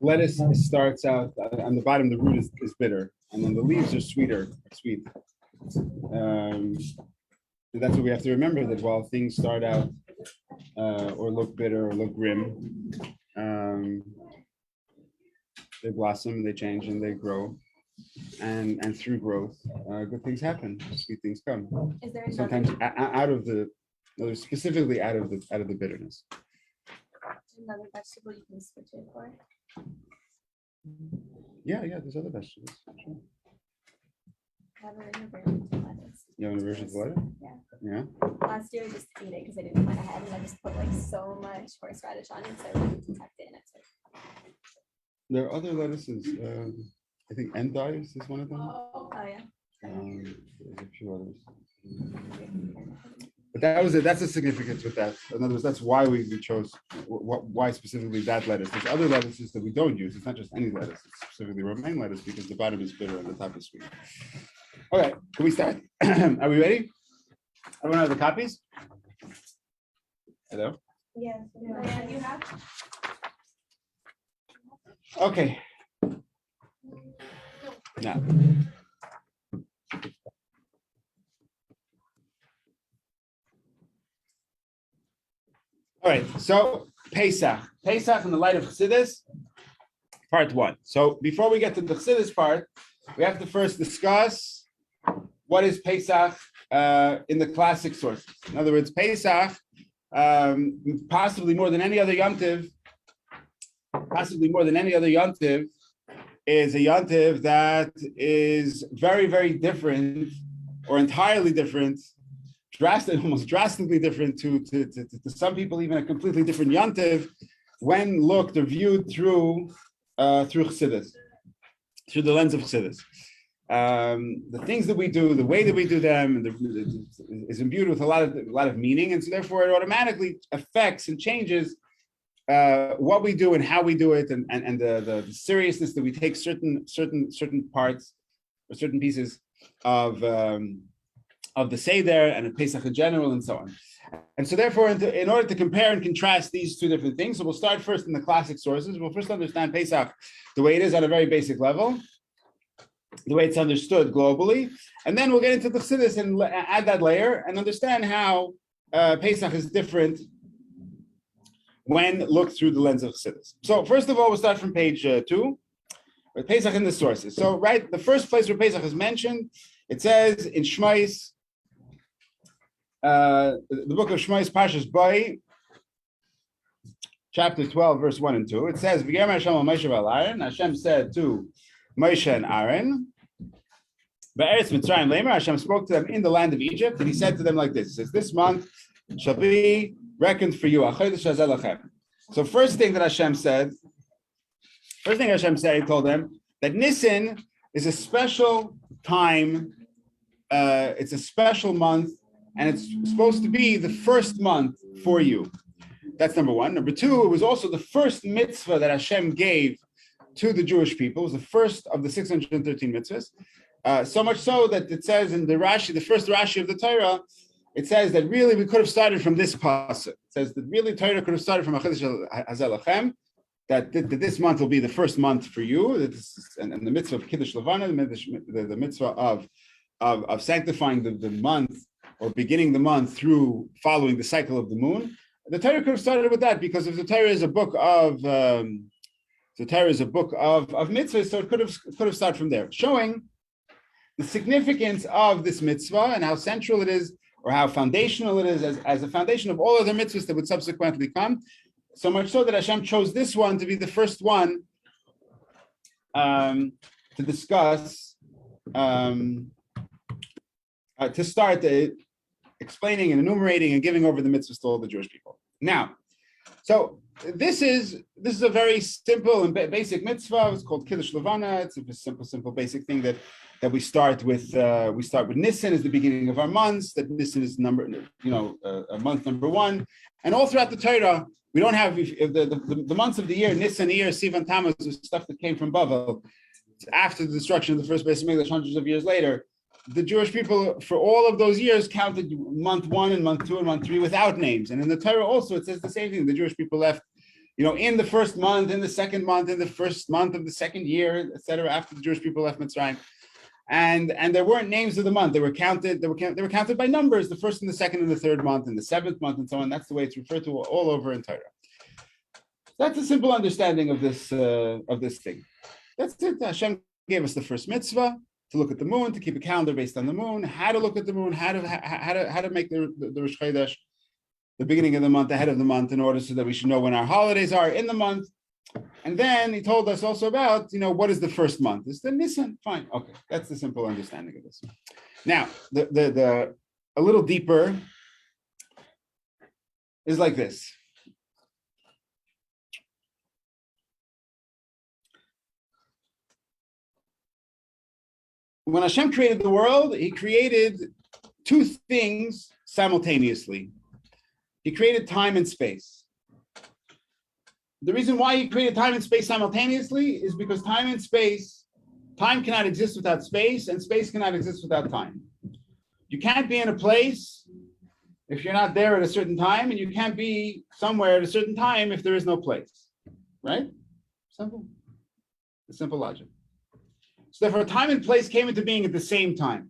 lettuce starts out on the bottom. The root is bitter, and then the leaves are sweet. That's what we have to remember. That while things start out or look bitter or look grim, they blossom, they change, and they grow. And through growth, good things happen. Sweet things come. Is there sometimes out of the, specifically out of the bitterness. Another vegetable you can switch it for? Yeah, there's other vegetables. Sure. I have an aversion to lettuce. You have an aversion to lettuce? Yeah. Last year I just ate it because I didn't plan ahead, and I just put like so much horseradish on it, so I really tucked it in. There are other lettuces. I think endives is one of them. Oh yeah. There's a few others. But that's the significance with that. In other words, that's why we chose why specifically that lettuce. There's other lettuces that we don't use. It's not just any lettuce. It's specifically romaine lettuce because the bottom is bitter and the top is sweet. Okay, can we start? Are we ready? Everyone have the copies? Hello? Yes. Yeah. You have? Okay. Now. All right, so Pesach in the light of Chassidus, part 1. So before we get to the Chassidus part, we have to first discuss what is Pesach in the classic sources. In other words, Pesach, possibly more than any other Yom Tov, is a Yom Tov that is very, very different or entirely different, almost drastically different to some people, even a completely different Yom Tov when looked or viewed through Chassidus, through the lens of Chassidus. The things that we do, the way that we do them, is imbued with a lot of meaning, and so therefore it automatically affects and changes what we do and how we do it, and the seriousness that we take certain parts or certain pieces of the Seder and of Pesach in general, and so on. And so therefore, in order to compare and contrast these two different things, so we'll start first in the classic sources. We'll first understand Pesach the way it is on a very basic level, the way it's understood globally, and then we'll get into the Chassidus and add that layer and understand how Pesach is different when looked through the lens of Chassidus. So first of all, we'll start from page 2, with Pesach in the sources. So the first place where Pesach is mentioned, it says in Shmos, the book of Shmos, Parshas Bo, chapter 12, verse 1 and 2. It says, "V'yam Hashem al Moshe v'al Aaron." Hashem said to Moshe and Aaron, "Be'eretz Mitzrayim lemer." Hashem spoke to them in the land of Egypt, and He said to them like this. He says, "This month shall be reckoned for you." So first thing Hashem said, He told them that Nissan is a special time. It's a special month, and it's supposed to be the first month for you. That's number one. Number two, it was also the first mitzvah that Hashem gave to the Jewish people. It was the first of the 613 mitzvahs. So much so that it says in the Rashi, the first Rashi of the Torah, it says that really we could have started from this pasuk. It says that really Torah could have started from Achidush Hazel Lachem, that this month will be the first month for you, and the mitzvah of Kiddush Levana, the mitzvah of sanctifying the month or beginning the month through following the cycle of the moon. The Torah could have started with that, because if the Torah is a book of mitzvahs, so it could have started from there, showing the significance of this mitzvah and how central it is, or how foundational it is as a foundation of all other mitzvahs that would subsequently come. So much so that Hashem chose this one to be the first one to discuss, to start explaining and enumerating and giving over the mitzvahs to all the Jewish people. Now, so this is a very simple and basic mitzvah. It's called Kiddush Levana. It's a simple basic thing that we start with. We start with Nissan as the beginning of our months. That Nissan is month number 1, and all throughout the Torah we don't have the months of the year. Nissan, Iyar, Sivan, Tammuz is stuff that came from Bavel after the destruction of the first Beis Hamikdash hundreds of years later. The Jewish people, for all of those years, counted month 1 and month 2 and month 3 without names. And in the Torah also, it says the same thing. The Jewish people left in the first month, in the second month, in the first month of the second year, etc., after the Jewish people left Mitzrayim. And there weren't names of the month. They were counted by numbers, the first and the second and the third month and the seventh month and so on. That's the way it's referred to all over in Torah. That's a simple understanding of this thing. That's it. Hashem gave us the first mitzvah to look at the moon, to keep a calendar based on the moon, how to look at the moon, how to make the Rosh Chodesh, the beginning of the month, ahead of the month, in order so that we should know when our holidays are in the month. And then he told us also about, what is the first month? It's the Nissan. Fine. Okay. That's the simple understanding of this. Now, the a little deeper is like this. When Hashem created the world, he created two things simultaneously. He created time and space. The reason why he created time and space simultaneously is because time cannot exist without space, and space cannot exist without time. You can't be in a place if you're not there at a certain time, and you can't be somewhere at a certain time if there is no place. Right? Simple. It's simple logic. So therefore, time and place came into being at the same time.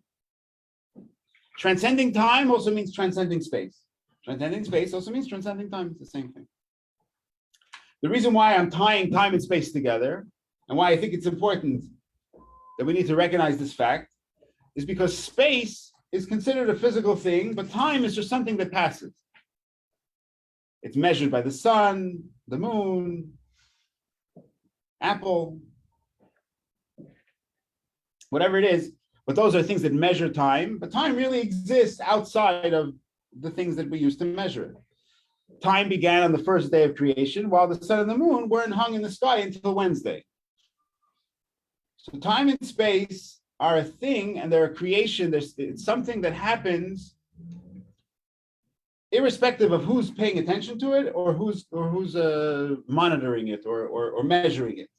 Transcending time also means transcending space. Transcending space also means transcending time. It's the same thing. The reason why I'm tying time and space together, and why I think it's important that we need to recognize this fact, is because space is considered a physical thing, but time is just something that passes. It's measured by the sun, the moon, Apple, whatever it is, but those are things that measure time, but time really exists outside of the things that we use to measure it. Time began on the first day of creation, while the sun and the moon weren't hung in the sky until Wednesday. So time and space are a thing, and they're a creation. It's something that happens irrespective of who's paying attention to it or who's monitoring it or measuring it.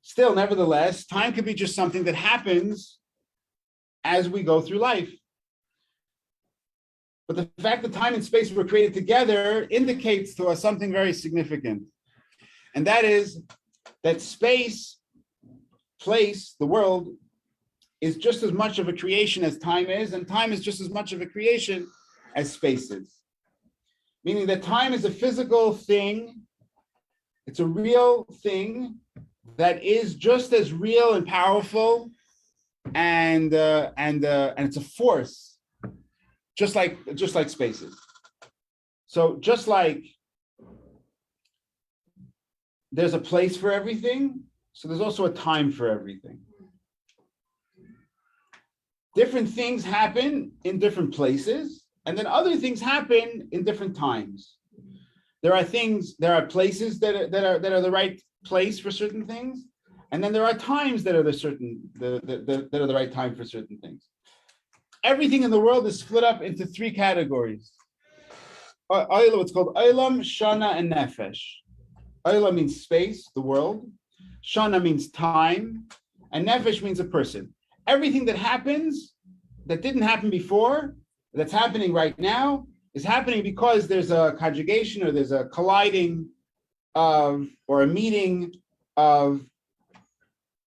Still, nevertheless, time could be just something that happens as we go through life. But the fact that time and space were created together indicates to us something very significant. And that is that space, place, the world, is just as much of a creation as time is, and time is just as much of a creation as space is. Meaning that time is a physical thing, it's a real thing that is just as real and powerful, and it's a force. Just like spaces. So just like there's a place for everything, so there's also a time for everything. Different things happen in different places, and then other things happen in different times. There are places that are the right place for certain things, and then there are times that are the right time for certain things. Everything in the world is split up into three categories. It's called Olam, Shana, and Nefesh. Olam means space, the world. Shana means time. And Nefesh means a person. Everything that happens that didn't happen before, that's happening right now, is happening because there's a conjugation or there's a colliding of, or a meeting of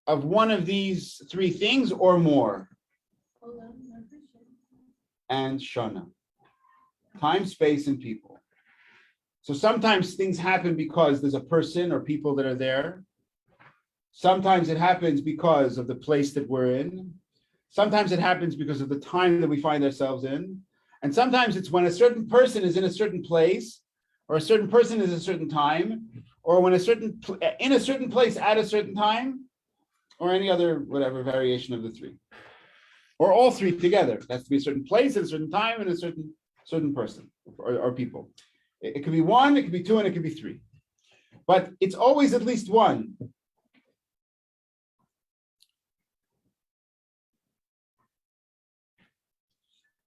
one of these three things or more. And Shana, time, space, and people. So sometimes things happen because there's a person or people that are there. Sometimes it happens because of the place that we're in. Sometimes it happens because of the time that we find ourselves in. And sometimes it's when a certain person is in a certain place, or a certain person is a certain time, or when in a certain place at a certain time, or any other whatever variation of the three. Or all three together. It has to be a certain place at a certain time and a certain person or people. It could be one, it could be two, and it could be three. But it's always at least one.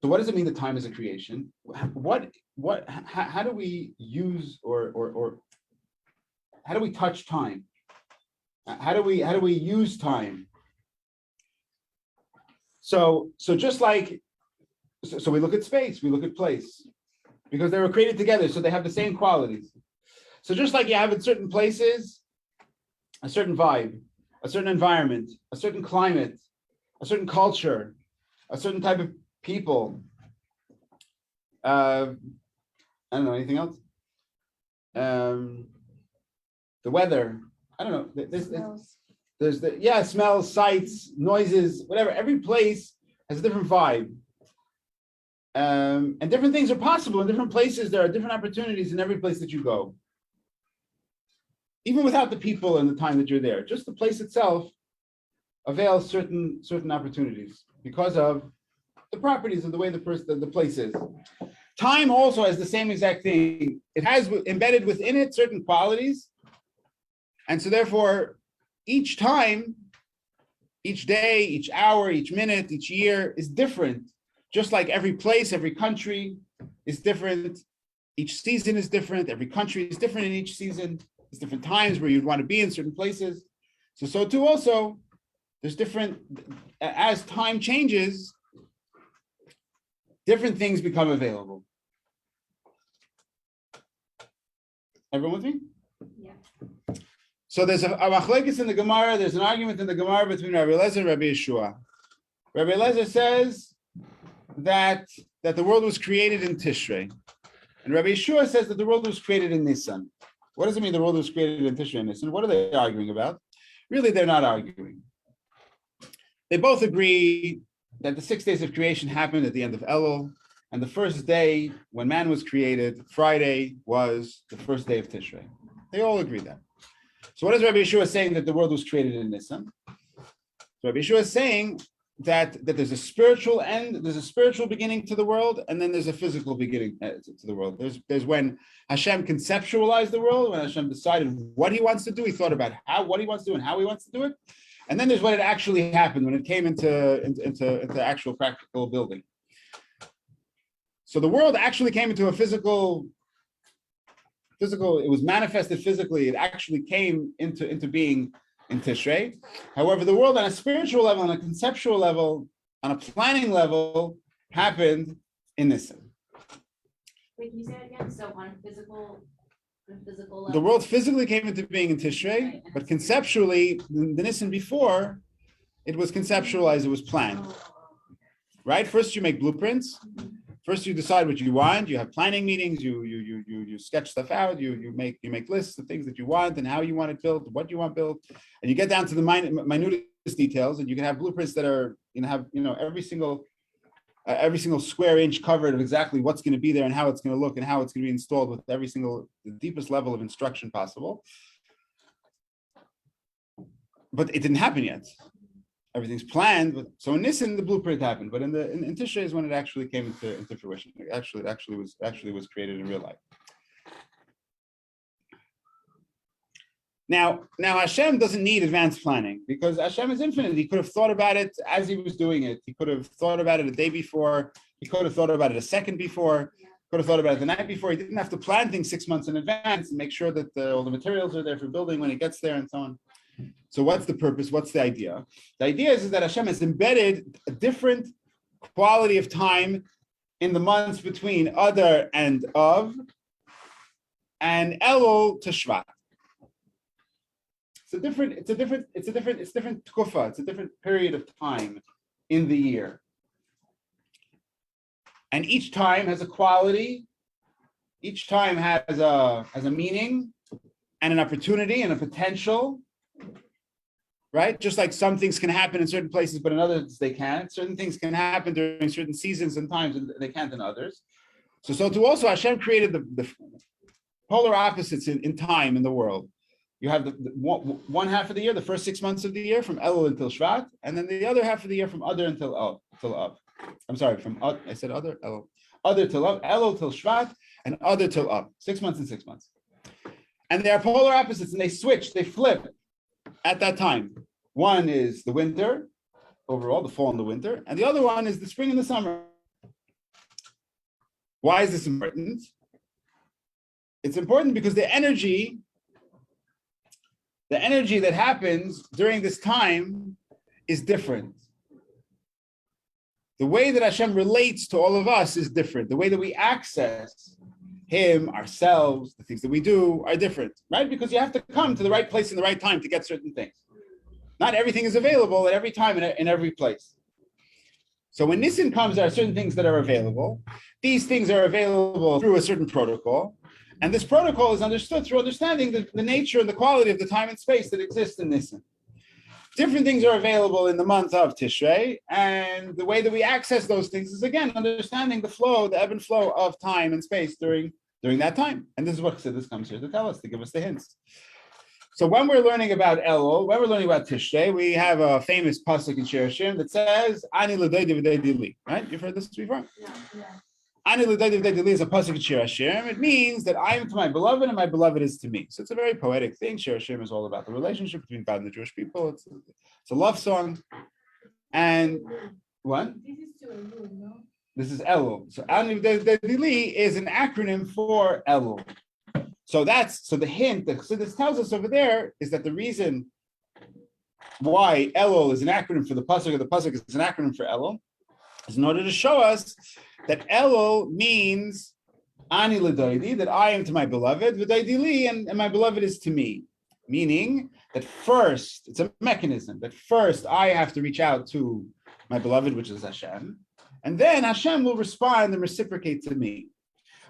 So what does it mean that time is a creation? How do we use or how do we touch time? How do we use time? So just like, so we look at space, we look at place, because they were created together, so they have the same qualities. So just like you have in certain places, a certain vibe, a certain environment, a certain climate, a certain culture, a certain type of people. I don't know, anything else? The weather. I don't know. There's smells, sights, noises, whatever. Every place has a different vibe. And different things are possible in different places. There are different opportunities in every place that you go. Even without the people and the time that you're there, just the place itself avails certain opportunities because of the properties of the way the place is. Time also has the same exact thing. It has embedded within it certain qualities. And so therefore, each time, each day, each hour, each minute, each year is different. Just like every place, every country is different. Each season is different. Every country is different in each season. There's different times where you'd want to be in certain places. So too also, there's different, as time changes, different things become available. Everyone with me? Yeah. So there's a machlekes in the Gemara, there's an argument in the Gemara between Rabbi Eliezer and Rabbi Yeshua. Rabbi Eliezer says that the world was created in Tishrei. And Rabbi Yeshua says that the world was created in Nissan. What does it mean the world was created in Tishrei and Nissan? What are they arguing about? Really, they're not arguing. They both agree that the 6 days of creation happened at the end of Elul, and the first day when man was created, Friday, was the first day of Tishrei. They all agree that. So what is Rabbi Yeshua saying that the world was created in Nissan? So Rabbi Yeshua is saying that there's a spiritual end, there's a spiritual beginning to the world, and then there's a physical beginning to the world. There's when Hashem conceptualized the world, when Hashem decided what he wants to do, he thought about what he wants to do and how he wants to do it. And then there's when it actually happened, when it came into actual practical building. So the world actually came into a physical, it was manifested physically, it actually came into being in Tishrei. However, the world on a spiritual level, on a conceptual level, on a planning level, happened in Nissan. Wait, can you say that again? So on a physical level? The world physically came into being in Tishrei, but conceptually, the Nissan before, it was conceptualized, it was planned. Right? First you make blueprints. First you decide what you want, you have planning meetings, you sketch stuff out, you make lists of things that you want and how you want it built, what you want built, and you get down to the minutest details, and you can have blueprints that are, every single square inch covered of exactly what's going to be there and how it's going to look and how it's going to be installed with the deepest level of instruction possible. But it didn't happen yet. Everything's planned. So in Nissan, the blueprint happened, but in Tishrei is when it actually came into fruition. It actually was created in real life. Now Hashem doesn't need advanced planning because Hashem is infinite. He could have thought about it as he was doing it. He could have thought about it a day before. He could have thought about it a second before. Could have thought about it the night before. He didn't have to plan things 6 months in advance and make sure that all the materials are there for building when it gets there and so on. So what's the purpose? What's the idea? The idea is that Hashem has embedded a different quality of time in the months between Adar and Av and Elul to Shvat. It's a different tkufa. It's a different period of time in the year. And each time has a quality. Each time has a meaning and an opportunity and a potential. Right? Just like some things can happen in certain places, but in others they can't. Certain things can happen during certain seasons and times, and they can't in others. So too also Hashem created the polar opposites in time in the world. You have the one half of the year, the first 6 months of the year, from Elul until Shvat, and then the other half of the year from Adar until Av. I'm sorry, I said Adar, Elul. Adar till Av, Elul till Shvat, and Adar till Av. 6 months and 6 months. And they are polar opposites, and they switch, they flip at that time. One is the winter, overall, the fall and the winter, and the other one is the spring and the summer. Why is this important? It's important because the energy that happens during this time is different. The way that Hashem relates to all of us is different. The way that we access him, ourselves, the things that we do are different, right? Because you have to come to the right place in the right time to get certain things. Not everything is available at every time in every place. So when Nissan comes, there are certain things that are available. These things are available through a certain protocol. And this protocol is understood through understanding the nature and the quality of the time and space that exists in Nissan. Different things are available in the month of Tishrei, and the way that we access those things is, again, understanding the flow, the ebb and flow of time and space during that time. And this is what Chassidus comes here to tell us, to give us the hints. So when we're learning about Elul, when we're learning about Tishrei, we have a famous pasuk in Shir Hashirim that says, Ani l'daydi v'daydi li. Right? You've heard this before? Yeah. Ani l'daydi v'daydi li is a pasuk in Shir Hashirim. It means that I am to my beloved and my beloved is to me. So it's a very poetic thing. Shir Hashirim is all about the relationship between God and the Jewish people. It's a love song. And what? This is to Elul, no? This is Elul. So Ani l'daydi li is an acronym for Elul. So the hint that Chassidus tells us over there is that the reason why Elul is an acronym for the pasuk, or the pasuk is an acronym for Elul, is in order to show us that Elul means Ani l'daydi, that I am to my beloved, v'daydi li, and my beloved is to me. Meaning that first, it's a mechanism, that first I have to reach out to my beloved, which is Hashem, and then Hashem will respond and reciprocate to me.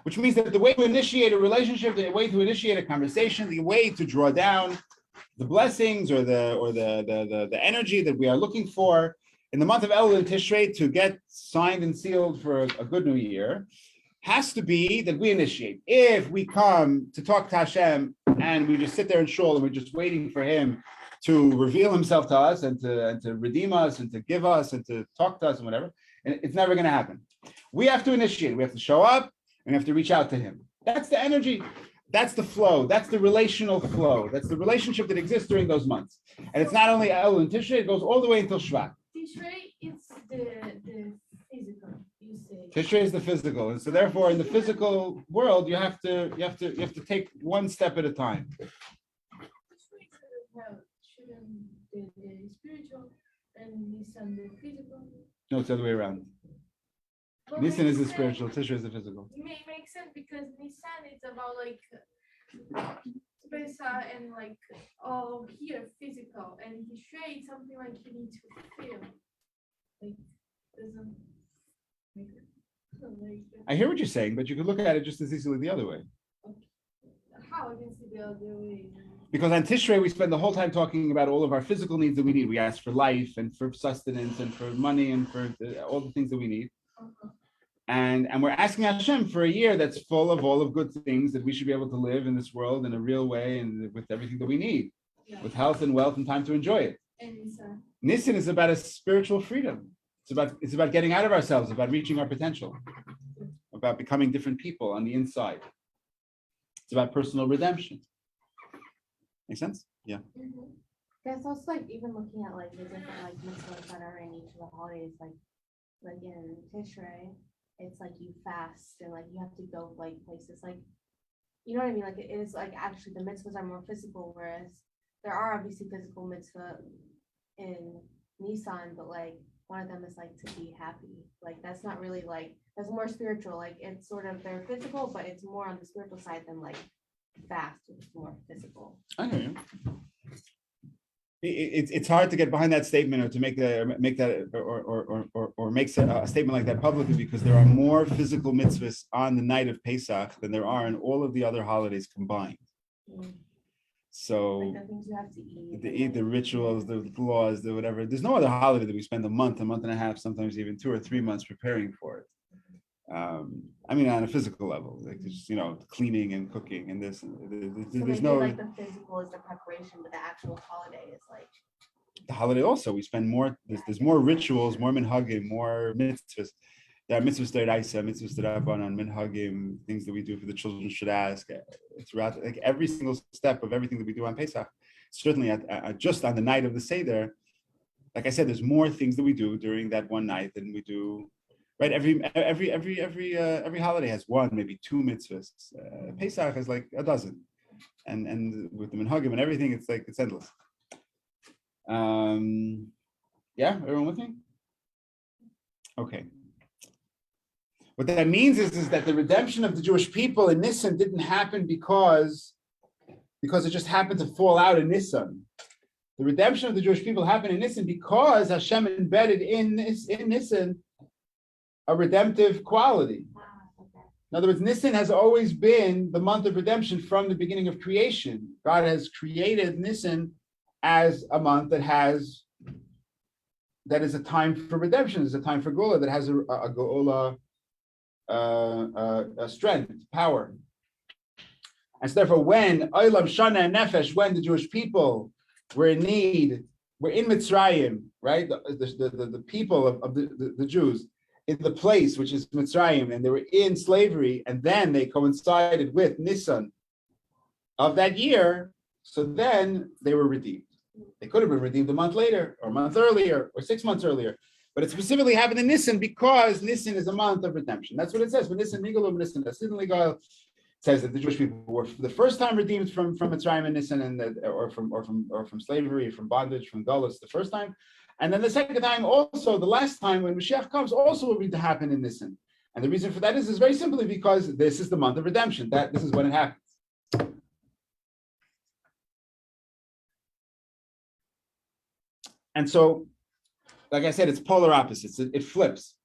Which means that the way to initiate a relationship, the way to initiate a conversation, the way to draw down the blessings or the energy that we are looking for in the month of Elul and Tishrei to get signed and sealed for a good new year, has to be that we initiate. If we come to talk to Hashem and we just sit there in shul and we're just waiting for him to reveal himself to us and to redeem us and to give us and to talk to us and whatever, and it's never going to happen. We have to initiate. We have to show up. And have to reach out to him. That's the energy. That's the flow. That's the relational flow. That's the relationship that exists during those months. And it's not only Elul and Tishrei, it goes all the way until Shvat. Tishrei is the physical, you say. Tishrei is the physical. And so therefore in the physical world, you have to take one step at a time. Shouldn't the spiritual and Nissan the physical? No, it's the other way around. But Nissan is the Nissan- spiritual, Tishrei is the physical. It makes sense because Nissan is about like Pesach and like all here physical, and Tishrei is something like you need to feel. Like doesn't make it like I hear what you're saying, but you could look at it just as easily the other way. how I can see the other way. Because on Tishrei, we spend the whole time talking about all of our physical needs that we need. We ask for life and for sustenance and for money and for all the things that we need. Uh-huh. And we're asking Hashem for a year that's full of all of good things that we should be able to live in this world in a real way and with everything that we need, Yeah. with health and wealth and time to enjoy it. And Nissan. Nissan is about a spiritual freedom. It's about getting out of ourselves, about reaching our potential, about becoming different people on the inside. It's about personal redemption. Make sense? Yeah. That's also like even looking at like the different like mitzvahs that are in each of the holidays, like in Tishrei, it's like you fast and like you have to go like places like, you know what I mean? Like it is like actually the mitzvahs are more physical, whereas there are obviously physical mitzvah in Nissan, but like one of them is like to be happy. Like that's not really like, that's more spiritual. Like it's sort of, they're physical, but it's more on the spiritual side than like fast, which is more physical. I hear you. It's hard to get behind that statement or to make that or make a statement like that publicly, because there are more physical mitzvahs on the night of Pesach than there are in all of the other holidays combined. Mm. So Like the things you have to eat. the rituals, the laws, the whatever. There's no other holiday that we spend a month and a half, sometimes even 2 or 3 months preparing for it. I mean, on a physical level, like just, cleaning and cooking and this. So There's maybe no like the physical is the preparation, but the actual holiday is like. the holiday also. We spend more. There's more rituals, more minhagim, more mitzvahs. There are mitzvahs d'oraisa, mitzvahs d'rabbanan, minhagim, things that we do for the children should ask. Throughout like every single step of everything that we do on Pesach. Certainly, just on the night of the Seder, like I said, there's more things that we do during that one night than we do. Right, every holiday has 1, maybe 2 mitzvahs. Pesach has like a dozen, and with the minhagim and everything, it's endless. Yeah, everyone with me? Okay. What that means is that the redemption of the Jewish people in Nissan didn't happen because it just happened to fall out in Nissan. The redemption of the Jewish people happened in Nissan because Hashem embedded in Nissan a redemptive quality. In other words, Nissan has always been the month of redemption from the beginning of creation. God has created Nissan as a month that is a time for redemption, is a time for Geula, that has a Geula strength, power. And so therefore, when Olam Shana and Nefesh, when the Jewish people were in need, were in Mitzrayim, right? The people of the Jews in the place which is Mitzrayim, and they were in slavery, and then they coincided with Nissan of that year, so then they were redeemed. They could have been redeemed a month later, or a month earlier, or 6 months earlier. But it specifically happened in Nissan because Nissan is a month of redemption. That's what it says. When Nissan Nigalu, Nissan Hasidin Ligal, says that the Jewish people were for the first time redeemed from Mitzrayim and Nissan, or from slavery, from bondage, from Galus, the first time. And then the second time, also the last time when Mashiach comes, also will be to happen in Nissan. And the reason for that is very simply because this is the month of redemption. This is when it happens. And so, like I said, it's polar opposites. It flips.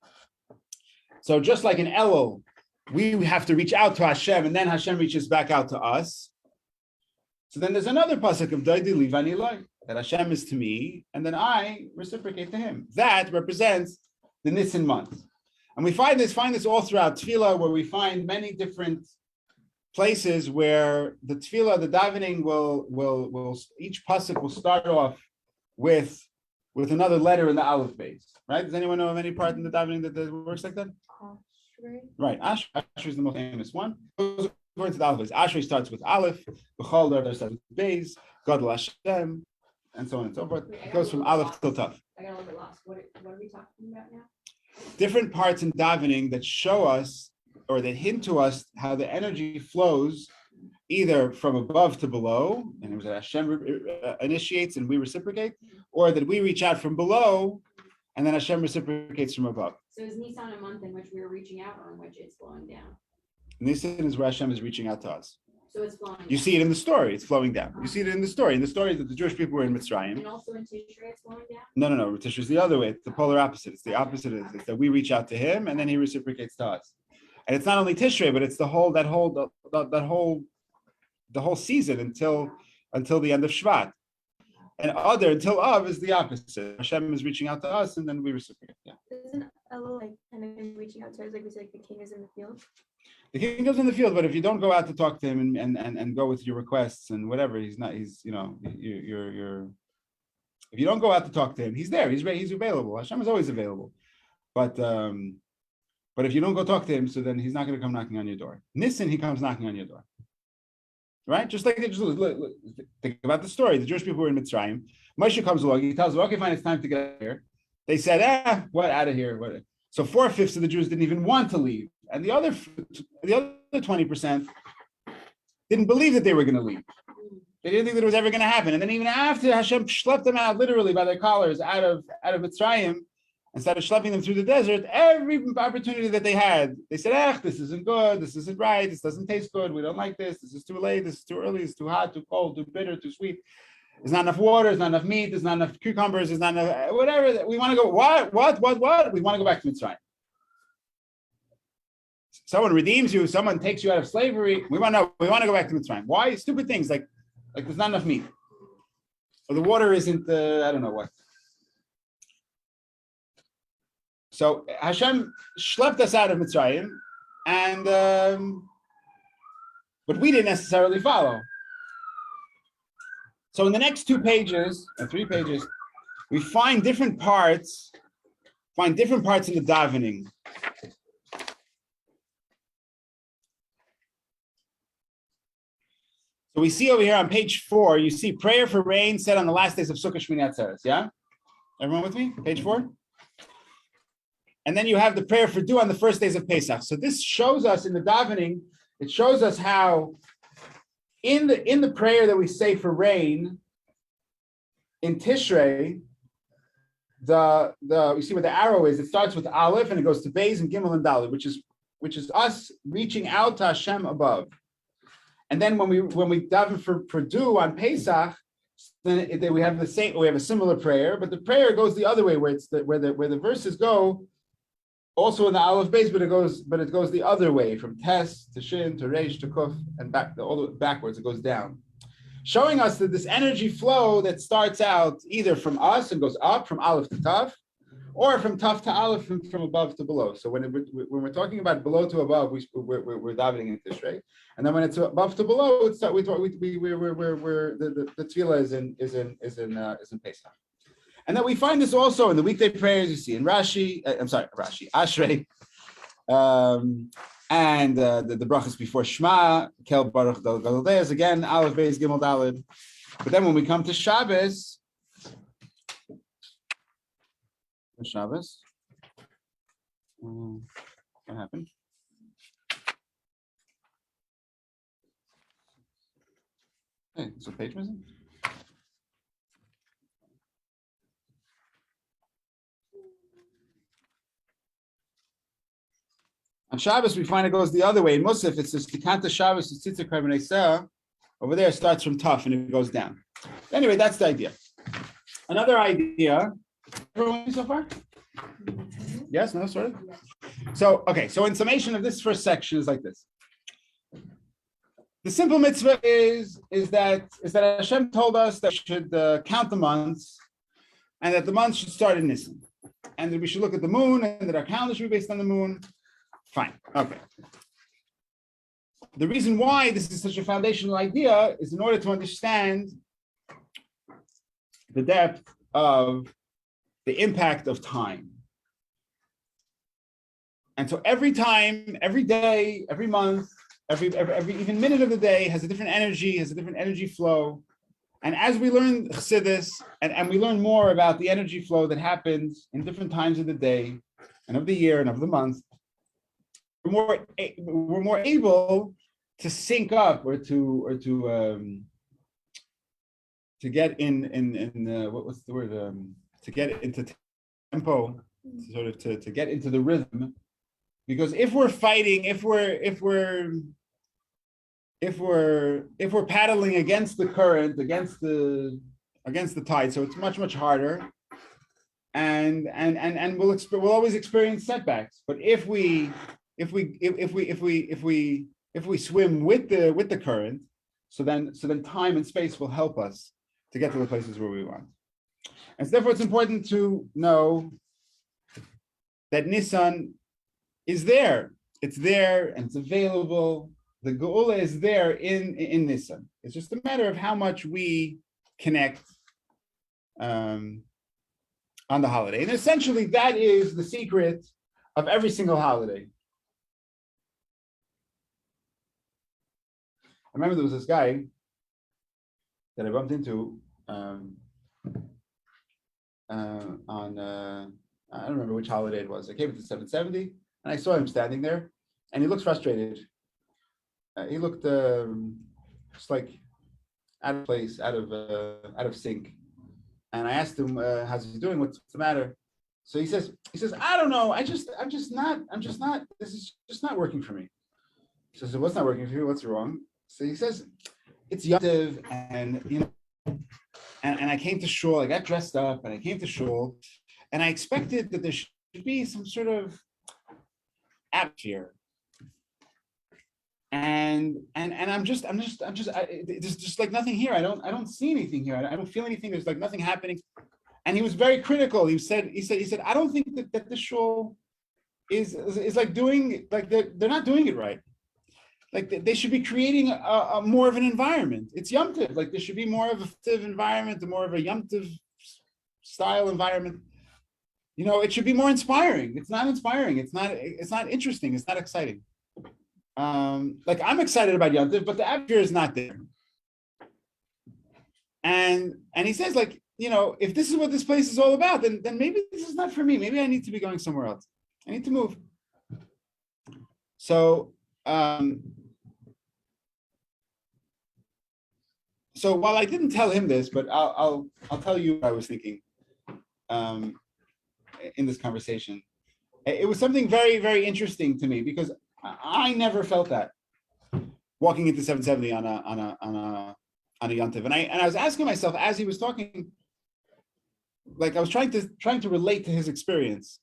So just like in Elul, we have to reach out to Hashem, and then Hashem reaches back out to us. So then there's another pasuk of Daidi Livani Loi, that Hashem is to me, and then I reciprocate to Him. That represents the Nisan month, and we find this all throughout Tefillah, where we find many different places where the Tefillah, the davening will each pasuk will start off with another letter in the Aleph base. Right? Does anyone know of any part in the davening that works like that? Right, Ashrei is the most famous one. Goes according to the Aleph. Ashrei starts with Aleph, B'chol Dar starts with Beis, Gadol Hashem, and so on and so forth. It goes from Aleph till Tav. I got a little bit lost. What are we talking about now? Different parts in davening that show us, or that hint to us, how the energy flows either from above to below, and it was that Hashem initiates and we reciprocate, or that we reach out from below and then Hashem reciprocates from above. So is Nissan a month in which we are reaching out, or in which it's flowing down? Nissan is where Hashem is reaching out to us. So it's flowing down. You see it in the story, it's flowing down. You see it in the story. In the story that the Jewish people were in Mitzrayim. And also in Tishrei it's flowing down? No. Tishrei is the other way. It's the polar opposite. It's the opposite. It's that we reach out to Him and then He reciprocates to us. And it's not only Tishrei, but it's the whole season until the end of Shvat. And until Av is the opposite. Hashem is reaching out to us, and then we reciprocate. Yeah. Isn't Elul like kind of reaching out to us, like we said, like the king is in the field? The king goes in the field, but if you don't go out to talk to him and go with your requests and whatever, you're if you don't go out to talk to him, he's there. He's available. Hashem is always available. But if you don't go talk to him, so then he's not going to come knocking on your door. Nissan, he comes knocking on your door. Right? Just like look, think about the story. The Jewish people were in Mitzrayim. Moshe comes along. He tells them, okay, fine, it's time to get out of here. They said, what, out of here? What? So 4/5 of the Jews didn't even want to leave. And the other 20% didn't believe that they were going to leave. They didn't think that it was ever going to happen. And then even after Hashem schlepped them out literally by their collars out of Mitzrayim and started schlepping them through the desert, every opportunity that they had, they said, this isn't good, this isn't right, this doesn't taste good, we don't like this is too late, this is too early, it's too hot, too cold, too bitter, too sweet. There's not enough water, there's not enough meat, there's not enough cucumbers, there's not enough, whatever. We want to go, what? We want to go back to Mitzrayim. Someone redeems you, someone takes you out of slavery, we want to go back to Mitzrayim. Why? Stupid things like there's not enough meat. Or the water isn't, I don't know what. So Hashem schlepped us out of Mitzrayim, and but we didn't necessarily follow. So in the next 2 pages, or 3 pages, we find different parts in the davening. So we see over here on page 4, you see prayer for rain said on the last days of Sukkot Shmini Atzeres. Yeah? Everyone with me? Page 4? And then you have the prayer for dew on the first days of Pesach. So this shows us in the davening, it shows us how in the prayer that we say for rain, in Tishrei, you see where the arrow is, it starts with Aleph and it goes to Beis and Gimel and Dalet, which is which is us reaching out to Hashem above. And then when we daven for dew on Pesach, then we have a similar prayer, but the prayer goes the other way, where the verses go also in the Aleph base, but it goes the other way, from Tes to Shin to Reish to Kuf and back all the way backwards. It goes down, showing us that this energy flow that starts out either from us and goes up from Aleph to Tav, or from Tav to Aleph, from above to below. So when we're talking about below to above, we're davening in Tishrei, and then when it's above to below, the tefillah is in Pesach. And then we find this also in the weekday prayers you see in Rashi, Ashrei, and the brachas before Shema, Kel Baruch Daldeas, again, Aleph Beis Gimel Daled. But then when we come to Shabbos, what happened? Hey, is a page missing? On Shabbos, we find it goes the other way. In Musaf, it says Tikanta Shabbos is Tzitzer Karbanei Seah. Over there, it starts from Taf and it goes down. Anyway, that's the idea. Another idea. Everyone so far? Yes, no, sort of. So, okay. So, in summation of this first section is like this. The simple mitzvah is that Hashem told us that we should count the months, and that the months should start in Nissan, and that we should look at the moon, and that our calendar should be based on the moon. Fine. Okay. The reason why this is such a foundational idea is in order to understand the depth of the impact of time. And so every time, every day, every month, every even minute of the day has a different energy flow. And as we learn Chassidus, and we learn more about the energy flow that happens in different times of the day and of the year and of the month, we're more able to sync up or to get in what's the word, to get into tempo, sort of to get into the rhythm. Because if we're fighting, if we're paddling against the current, against the tide, so it's much harder, and we'll always experience setbacks. But if we swim with the current, so then time and space will help us to get to the places where we want. And so therefore, it's important to know that Nissan is there. It's there and it's available. The Geula is there in Nissan. It's just a matter of how much we connect on the holiday. And essentially, that is the secret of every single holiday. I remember there was this guy that I bumped into on I don't remember which holiday it was. I came to 770 and I saw him standing there, and he looked frustrated. He looked just like out of place, out of sync. And I asked him, "How's he doing? What's the matter?" So he says, "I don't know. I'm just not. This is just not working for me." So I said, "What's not working for you? What's wrong?" So he says, "It's Yom Tov, and and I came to shul. I got dressed up, and I came to shul, and I expected that there should be some sort of atmosphere. And there's just like nothing here. I don't see anything here. I don't feel anything. There's like nothing happening." And he was very critical. He said, "I don't think that the shul is like doing, like they're not doing it right. Like they should be creating a more of an environment. It's Yom Tov. Like there should be more of a festive environment, more of a Yom Tov style environment. It should be more inspiring. It's not inspiring. It's not interesting. It's not exciting. Like I'm excited about Yom Tov, but the atmosphere is not there." And he says, like, if this is what this place is all about, then maybe this is not for me. Maybe I need to be going somewhere else. I need to move. So while I didn't tell him this, but I'll tell you what I was thinking in this conversation. It was something very, very interesting to me, because I never felt that walking into 770 on a yontiv. And I was asking myself as he was talking, like I was trying to relate to his experience.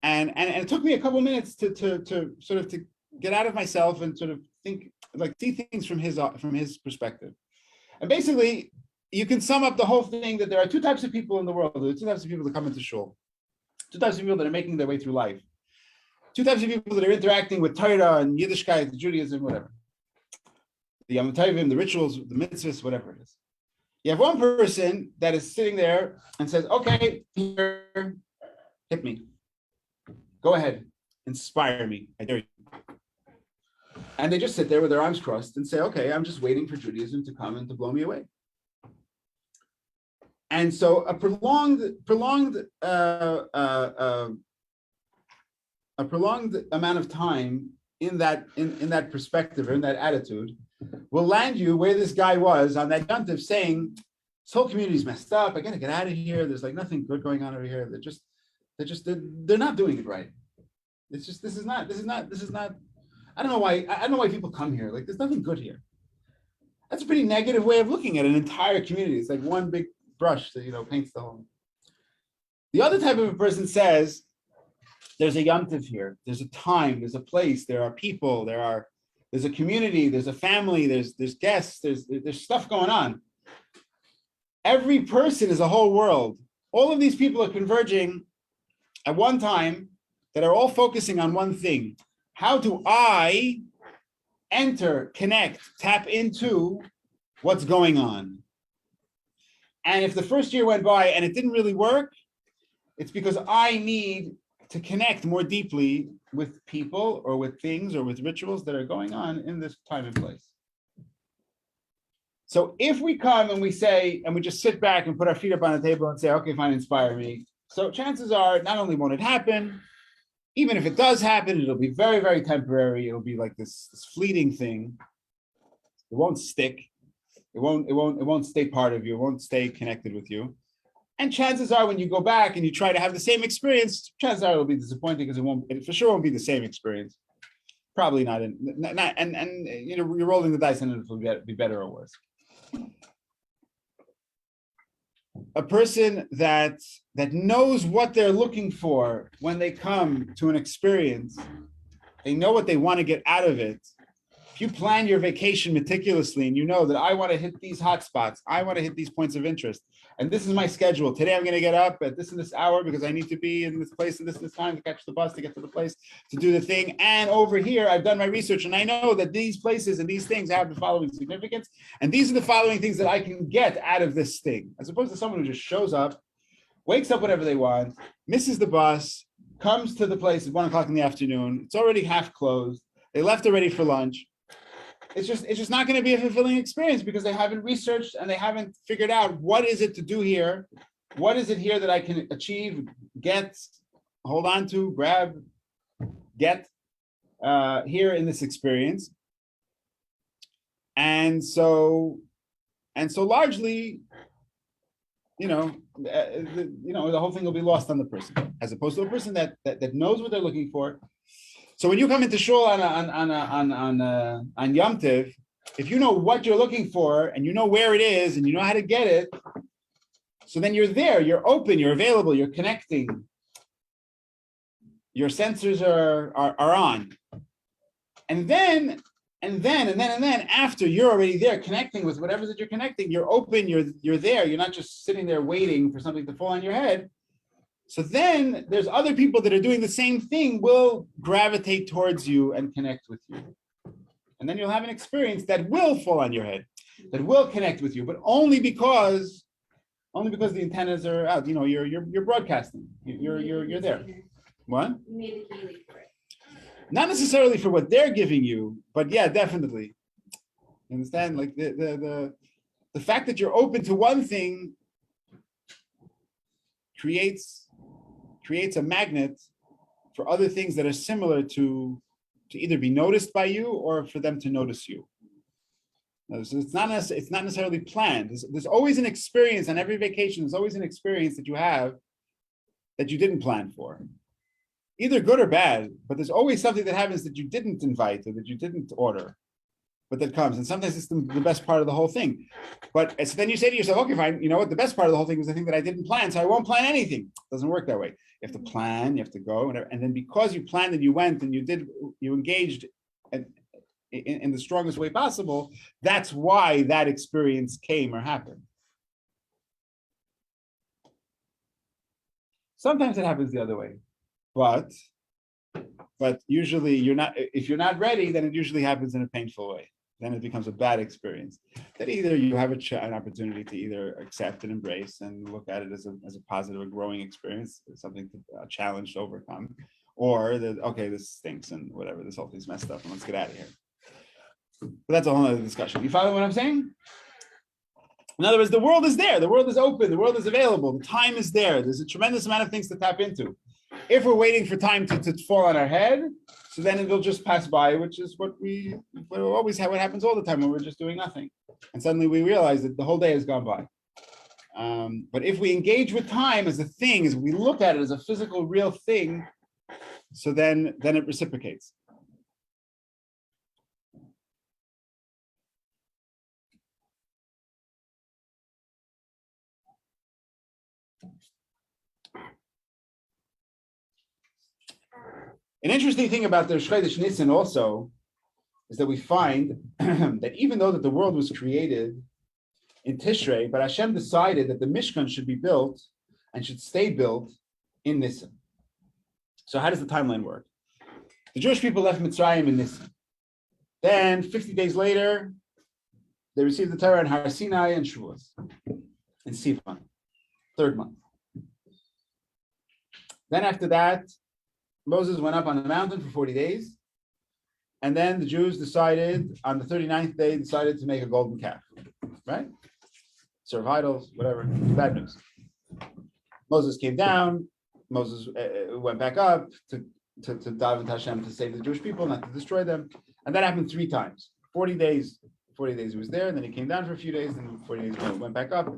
And it took me a couple minutes to sort of to get out of myself and sort of think, like see things from his perspective. And basically, you can sum up the whole thing that there are two types of people in the world. There are two types of people that come into shul. Two types of people that are making their way through life. Two types of people that are interacting with Torah and Yiddishkeit, Judaism, whatever. The Yom Tovim, the rituals, the mitzvahs, whatever it is. You have one person that is sitting there and says, okay, here, hit me. Go ahead, inspire me, I dare you. And they just sit there with their arms crossed and say, okay, I'm just waiting for Judaism to come and to blow me away. And so a prolonged amount of time in that perspective or in that attitude will land you where this guy was on that yontif saying, this whole community is messed up. I gotta get out of here. There's like nothing good going on over here. They're not doing it right. It's just this is not. I don't know why people come here. Like there's nothing good here. That's a pretty negative way of looking at an entire community. It's like one big brush that paints the whole. The other type of a person says, there's a yontif here. There's a time. There's a place. There are people. There's a community. There's a family. There's guests. There's stuff going on. Every person is a whole world. All of these people are converging at one time that are all focusing on one thing. How do I enter, connect, tap into what's going on? And if the first year went by and it didn't really work, it's because I need to connect more deeply with people or with things or with rituals that are going on in this time and place. So if we come and we say, and we just sit back and put our feet up on the table and say, okay, fine, inspire me. So chances are not only won't it happen, even if it does happen, it'll be very, very temporary. It'll be like this fleeting thing. It won't stick. It won't stay part of you. It won't stay connected with you. And chances are when you go back and you try to have the same experience, chances are it'll be disappointing because it for sure won't be the same experience. Probably not. And you're rolling the dice and it'll be better or worse. A person that knows what they're looking for when they come to an experience, they know what they want to get out of it. If you plan your vacation meticulously and you know that I want to hit these hot spots, I want to hit these points of interest, and this is my schedule. Today I'm going to get up at this and this hour because I need to be in this place at this and this time to catch the bus to get to the place to do the thing. And over here, I've done my research and I know that these places and these things have the following significance. And these are the following things that I can get out of this thing, as opposed to someone who just shows up, wakes up whenever they want, misses the bus, comes to the place at 1 o'clock in the afternoon. It's already half closed. They left already for lunch. It's just not going to be a fulfilling experience because they haven't researched and they haven't figured out what is it to do here. What is it here that I can achieve, get, hold on to, grab, get here in this experience. And so largely, the whole thing will be lost on the person, as opposed to a person that knows what they're looking for. So when you come into shul on Yom Tiv, if you know what you're looking for and you know where it is and you know how to get it, so then you're there, you're open, you're available, you're connecting. Your sensors are on. And then after you're already there connecting with whatever that you're connecting, you're open, you're there, you're not just sitting there waiting for something to fall on your head. So then there's other people that are doing the same thing will gravitate towards you and connect with you. And then you'll have an experience that will fall on your head, that will connect with you, but only because the antennas are out. You're broadcasting. You're there. What? You made the key for it. Not necessarily for what they're giving you, but yeah, definitely. You understand? Like the fact that you're open to one thing creates a magnet for other things that are similar to either be noticed by you or for them to notice you. So it's not necessarily planned. There's always an experience on every vacation. There's always an experience that you have that you didn't plan for. either good or bad, but there's always something that happens that you didn't invite or that you didn't order, but that comes. And sometimes it's the best part of the whole thing. But so then you say to yourself, okay, fine, you know what? The best part of the whole thing was the thing that I didn't plan, so I won't plan anything. It doesn't work that way. You have to plan, you have to go, and then because you planned and you went and you engaged in the strongest way possible, that's why that experience came or happened. Sometimes it happens the other way, but usually if you're not ready, then it usually happens in a painful way. Then it becomes a bad experience that either you have an opportunity to either accept and embrace and look at it as a positive, a growing experience, something a challenge to overcome, or that, okay, this stinks and whatever, this whole thing's messed up and let's get out of here. But that's a whole other discussion. You follow what I'm saying? In other words, the world is there, the world is open, the world is available, the time is there. There's a tremendous amount of things to tap into. If we're waiting for time to fall on our head, so then it'll just pass by, which is what happens all the time when we're just doing nothing. And suddenly we realize that the whole day has gone by. But if we engage with time as a thing, as we look at it as a physical, real thing, so then it reciprocates. An interesting thing about the Chassidus Nissan also is that we find that even though that the world was created in Tishrei, but Hashem decided that the Mishkan should be built and should stay built in Nissan. So how does the timeline work? The Jewish people left Mitzrayim in Nissan. Then 50 days later, they received the Torah in Har Sinai and Shavuos in Sivan, third month. Then after that, Moses went up on the mountain for 40 days. And then the Jews decided on the 39th day, decided to make a golden calf, right? Serve idols, whatever, bad news. Moses came down. Moses went back up to daven to Hashem to save the Jewish people, not to destroy them. And that happened 3 times. 40 days he was there, and then he came down for a few days, and 40 days went back up.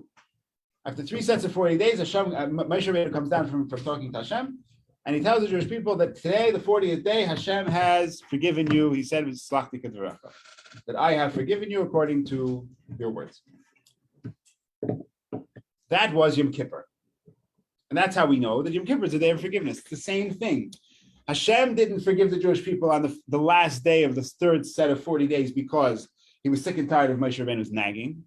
After 3 sets of 40 days, Moshe Rabbeinu comes down from talking to Hashem, and he tells the Jewish people that today, the 40th day, Hashem has forgiven you. He said, that I have forgiven you according to your words. That was Yom Kippur. And that's how we know that Yom Kippur is a day of forgiveness. It's the same thing. Hashem didn't forgive the Jewish people on the last day of the third set of 40 days because he was sick and tired of Moshe Rabbeinu's nagging.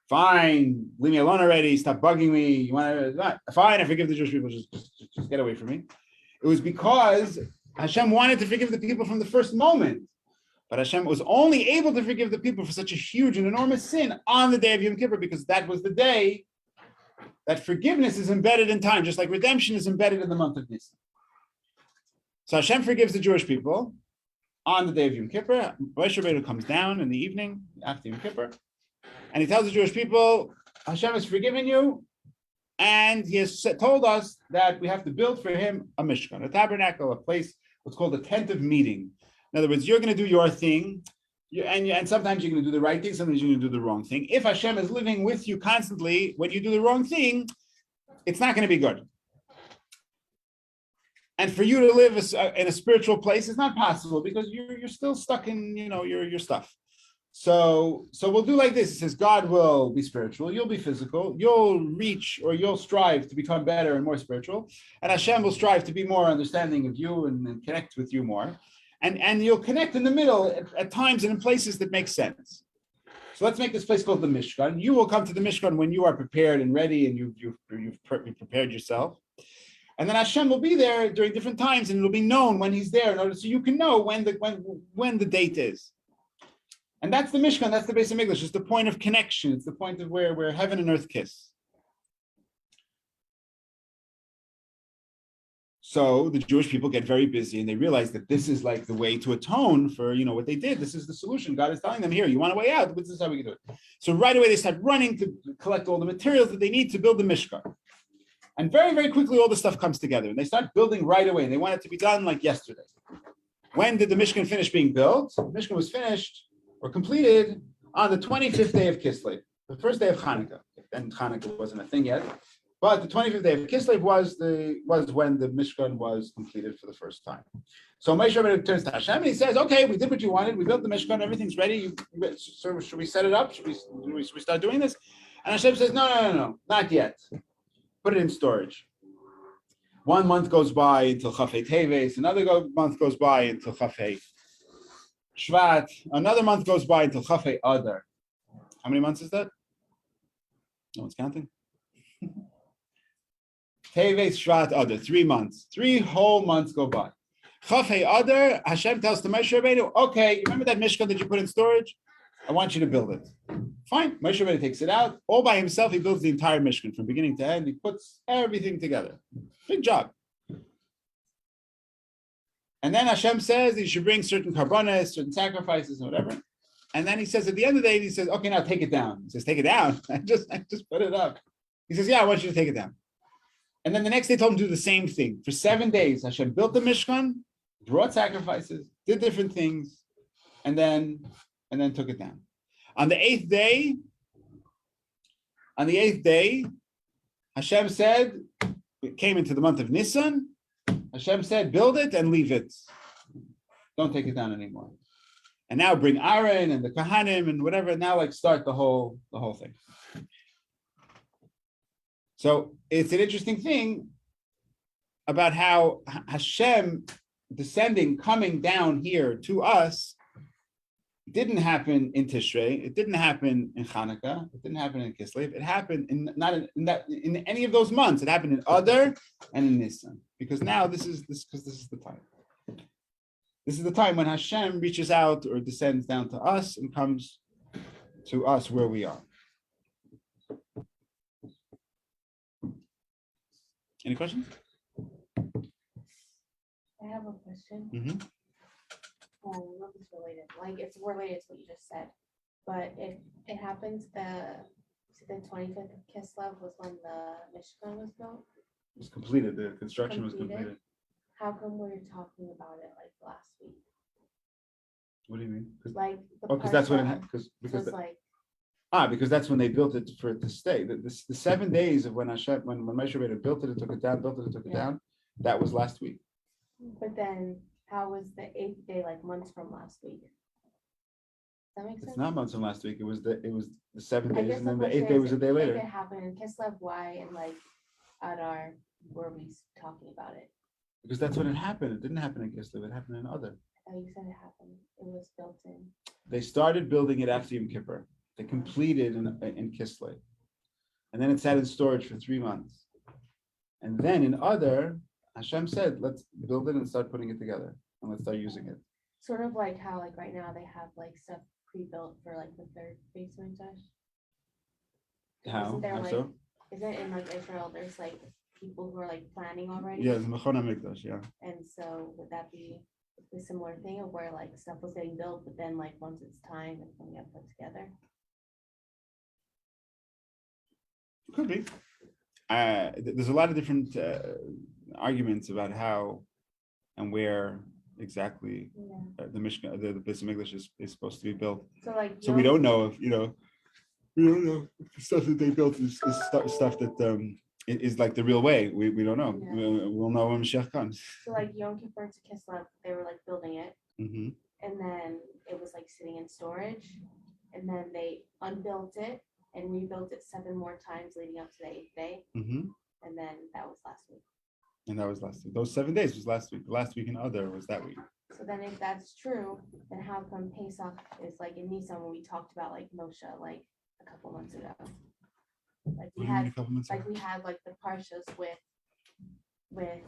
Fine, leave me alone already. Stop bugging me. You want to? Fine, I forgive the Jewish people. Just get away from me. It was because Hashem wanted to forgive the people from the first moment, but Hashem was only able to forgive the people for such a huge and enormous sin on the day of Yom Kippur because that was the day that forgiveness is embedded in time, just like redemption is embedded in the month of Nissan. So Hashem forgives the Jewish people on the day of Yom Kippur. Moshe Rabbeinu comes down in the evening after Yom Kippur, and he tells the Jewish people, Hashem has forgiven you, and he has told us that we have to build for him a Mishkan, a tabernacle, a place, what's called a tent of meeting. In other words, you're going to do your thing, and sometimes you're going to do the right thing, sometimes you're going to do the wrong thing. If Hashem is living with you constantly, when you do the wrong thing, it's not going to be good. And for you to live in a spiritual place is not possible because you're still stuck in your stuff. So we'll do like this. It says God will be spiritual, you'll be physical, you'll reach or you'll strive to become better and more spiritual, and Hashem will strive to be more understanding of you and connect with you more. And you'll connect in the middle at times and in places that make sense. So let's make this place called the Mishkan. You will come to the Mishkan when you are prepared and ready and you've prepared yourself. And then Hashem will be there during different times and it'll be known when he's there in order so you can know when the date is. And that's the Mishkan, that's the base of English. It's the point of connection. It's the point of where heaven and earth kiss. So the Jewish people get very busy and they realize that this is like the way to atone for what they did. This is the solution. God is telling them, here, you want a way out? This is how we can do it. So right away they start running to collect all the materials that they need to build the Mishkan. And very, very quickly all the stuff comes together. And they start building right away. And they want it to be done like yesterday. When did the Mishkan finish being built? The Mishkan was finished or completed on the 25th day of Kislev, the first day of Hanukkah. And Hanukkah wasn't a thing yet. But the 25th day of Kislev was when the Mishkan was completed for the first time. So Moshe Rabbeinu turns to Hashem and he says, "Okay, we did what you wanted. We built the Mishkan. Everything's ready. So should we set it up? Should we start doing this?" And Hashem says, "No, not yet. Put it in storage." 1 month goes by until Chafei Teves. Another month goes by until Chafei Shvat. Another month goes by until Chafei Adar. How many months is that? No one's counting. Teves, Shvat, Adar. 3 months. 3 whole months go by. Chafei Adar, Hashem tells to Moshe Rabbeinu, "Okay, you remember that Mishkan that you put in storage? I want you to build it." Fine. Moshe Rabbeinu takes it out. All by himself, he builds the entire Mishkan from beginning to end. He puts everything together. Big job. And then Hashem says you should bring certain karbonos, certain sacrifices, and whatever. And then he says at the end of the day, he says, "Okay, now take it down." He says, "Take it down." I just put it up. He says, "Yeah, I want you to take it down." And then the next day told him to do the same thing. For 7 days, Hashem built the Mishkan, brought sacrifices, did different things, and then took it down. On the eighth day, Hashem said, it came into the month of Nissan. Hashem said, "Build it and leave it. Don't take it down anymore." And now bring Aaron and the Kohanim and whatever. Now start the whole thing. So it's an interesting thing about how Hashem descending, coming down here to us, didn't happen in Tishrei. It didn't happen in Hanukkah. It didn't happen in Kislev. It happened in any of those months. It happened in Adar and in Nissan. Because now this is the time. This is the time when Hashem reaches out or descends down to us and comes to us where we are. Any questions? I have a question. Mm-hmm. I don't know if it's related. It's related to what you just said, but it happens the 25th of Kislev was when the Mishkan was built. It was completed. The construction was completed. How come we're talking about it last week? What do you mean? Because that's when it because that's when they built it for it to stay. The 7 days of when Moshe Rabbeinu built it and took it down, down, that was last week. But then how was the 8th day months from last week? Does that make sense? It's not months from last week. It was the 7 days, and then the 8th question day is, was a day later. If it happened in Kislev, why and Adar were we talking about it? Because that's when it happened. It didn't happen in Kislev. It happened in Adar. Oh, you said it happened. It was built in. They started building it after Yom Kippur. They completed in Kislev, and then it sat in storage for 3 months. And then in Adar, Hashem said, "Let's build it and start putting it together, and let's start using it." Sort of like how right now they have stuff pre-built for the third basement dash. How? Isn't there How so? Isn't in Israel there's people who are planning already? Yeah, the Mechon HaMikdash, yeah. And so would that be a similar thing of where stuff was getting built, but then once it's time, it's going to get put together? Could be. There's a lot of different arguments about how and where exactly the Mishkan, the Pesach In is supposed to be built. So we don't know if we don't know if the stuff that they built is stuff that is the real way. We don't know. Yeah. We'll know when Mashiach comes. So Yom Kippur to Kislev, they were building it, Mm-hmm. and then it was sitting in storage, and then they unbuilt it and rebuilt it 7 more times leading up to the 8th day, Mm-hmm. and then that was last week. And that was last week. Those 7 days was last week. The last week in Adar was that week. So then if that's true, then how come Pesach is in Nissan when we talked about Moshe a couple months ago? What do you mean a couple months ago? We had the parshas with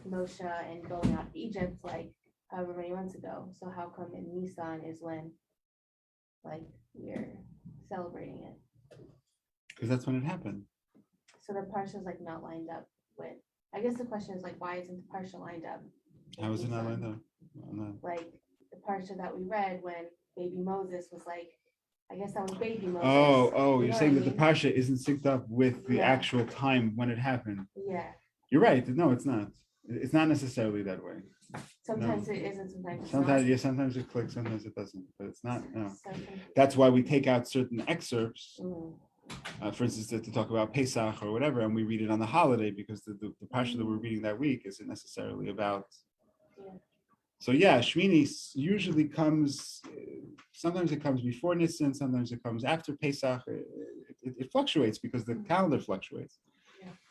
Moshe and going out of Egypt however many months ago. So how come in Nissan is when we're celebrating it? Because that's when it happened. So the parsha is not lined up with. I guess the question is why isn't the parsha lined up? How is it not lined up? The parsha that we read when baby Moses was I guess that was baby Moses. You're saying that the parsha isn't synced up with the actual time when it happened. Yeah. You're right. No, it's not. It's not necessarily that way. Sometimes it isn't. Sometimes it's Sometimes, not. yeah, sometimes it clicks, sometimes it doesn't. But it's not. No. So That's why we take out certain excerpts For instance, to talk about Pesach or whatever, and we read it on the holiday because the parsha that we're reading that week isn't necessarily about. Yeah. So yeah, Shmini usually comes. Sometimes it comes before Nissan, sometimes it comes after Pesach. It fluctuates because the calendar fluctuates.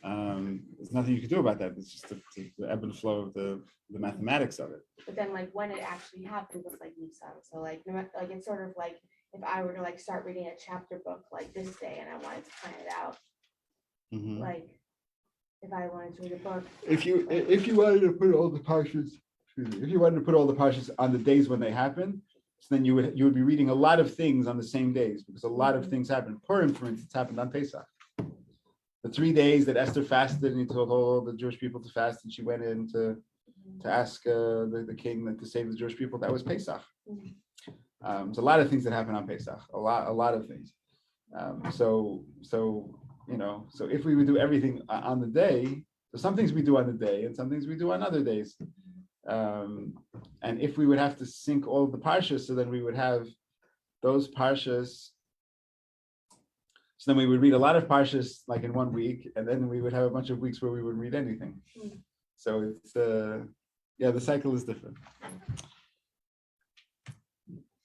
There's nothing you can do about that. It's just the ebb and flow of the mathematics of it. But then like when it actually happened was like Nissan. So like like it's sort of like if I were to like start reading a chapter book like this day and I wanted to plan it out, like if I wanted to read a book. If you wanted to put all the parshas, if you wanted to put all the parshas on the days when they happen, so then you would be reading a lot of things on the same days because a lot of things happen. Purim, for instance, happened on Pesach. The 3 days that Esther fasted and he told all the Jewish people to fast, and she went in to ask the king to save the Jewish people. That was Pesach. There's a lot of things that happen on Pesach. A lot of things. So if we would do everything on the day, so some things we do on the day and some things we do on other days. And if we would have to sync all of the parshas, so then we would have those parshas. So then we would read a lot of parshas like in 1 week, and then we would have a bunch of weeks where we wouldn't read anything. So it's the cycle is different.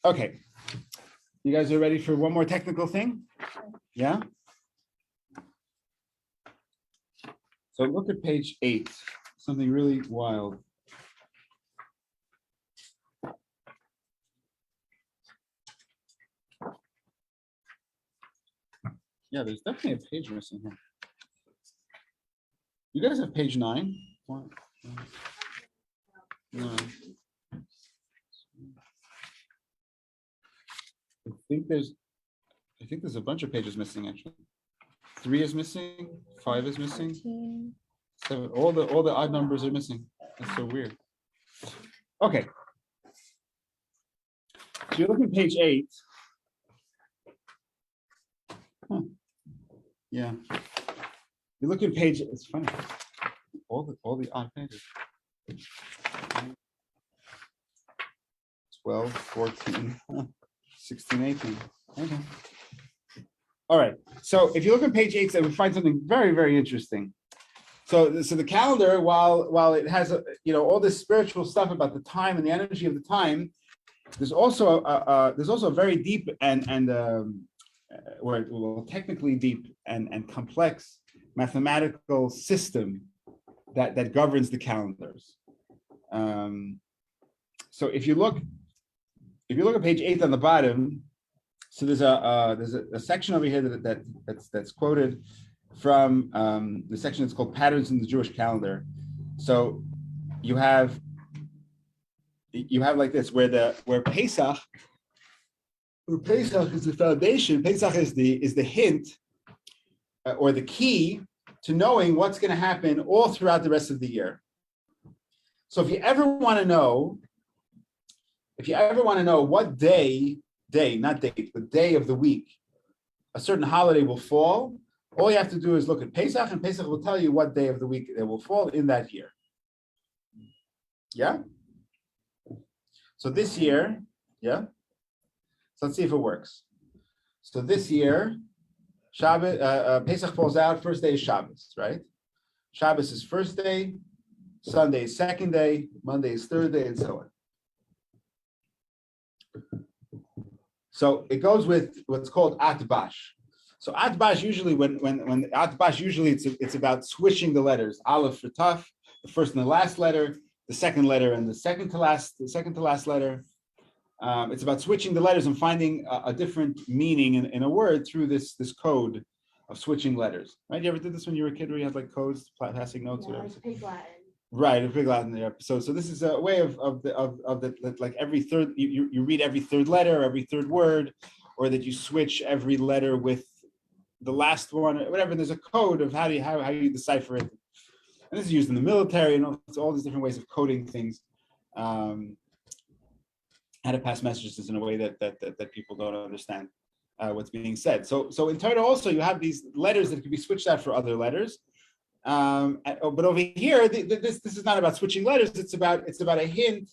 Okay, you guys are ready for one more technical thing? Yeah. So look at page 8. Something really wild. Yeah, there's definitely a page missing here. You guys have page 9? One, no. I think there's a bunch of pages missing actually. 3 is missing, 5 is missing, 7. All the odd numbers are missing. That's so weird. Okay. So you look at page 8. Yeah. You look at page, it's funny. All the odd pages. 12, 14, 16, 18. Okay. All right. So if you look at page 8, we find something very, very interesting. So the calendar, while it has all this spiritual stuff about the time and the energy of the time, there's also a very deep and technically deep and complex mathematical system that governs the calendars. So if you look at page 8 on the bottom, so there's a section over here that's quoted from the section that's called Patterns in the Jewish Calendar. So you have like this, where Pesach is the foundation. Pesach is the hint or the key to knowing what's going to happen all throughout the rest of the year. So if you ever want to know what day of the week a certain holiday will fall, all you have to do is look at Pesach, and Pesach will tell you what day of the week it will fall in that year. Yeah? So this year, yeah? So let's see if it works. So this year, Pesach falls out, first day is Shabbos, right? Shabbos is first day, Sunday is second day, Monday is third day, and so on. So it goes with what's called atbash. So atbash usually, when atbash usually it's about switching the letters. Aleph for Taf, the first and the last letter, the second letter and the second to last letter. It's about switching the letters and finding a different meaning in a word through this code of switching letters. Right? You ever did this when you were a kid, where you had like codes, passing notes, Yeah, whatever? like Pig Latin. Right, a Pig Latin there. So this is a way of the like every third you read every third letter, every third word, or that you switch every letter with the last one, or whatever. There's a code of how you decipher it, and this is used in the military, and it's all these different ways of coding things. How to pass messages in a way that people don't understand what's being said. So in Torah also you have these letters that can be switched out for other letters. But over here, this is not about switching letters. It's about a hint,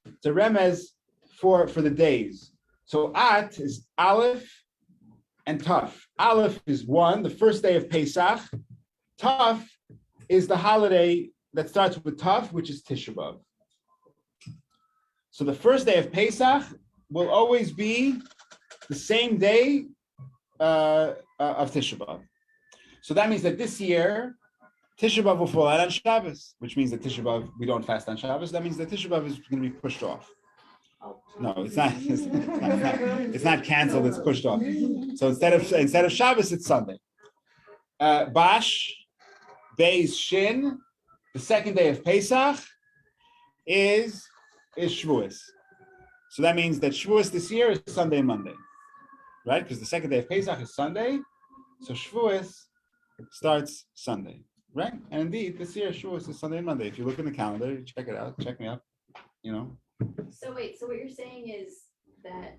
it's a remez for the days. So at is Aleph, and Tuf. Aleph is 1, the first day of Pesach. Tuf is the holiday that starts with Tuf, which is Tisha B'Av. So the first day of Pesach will always be the same day of Tisha B'Av. So that means that this year, Tisha B'Av will fall out on Shabbos, which means that Tisha B'Av, we don't fast on Shabbos. That means that Tisha B'Av is going to be pushed off. No, it's not. It's not canceled. It's pushed off. So instead of Shabbos, it's Sunday. Bash, Beis Shin, the second day of Pesach is Shavuos. So that means that Shavuos this year is Sunday and Monday, right? Because the second day of Pesach is Sunday, so Shavuos starts Sunday, right? And indeed, this year Shavuos is Sunday and Monday. If you look in the calendar, you check it out. Check me out. You know. So wait, so what you're saying is that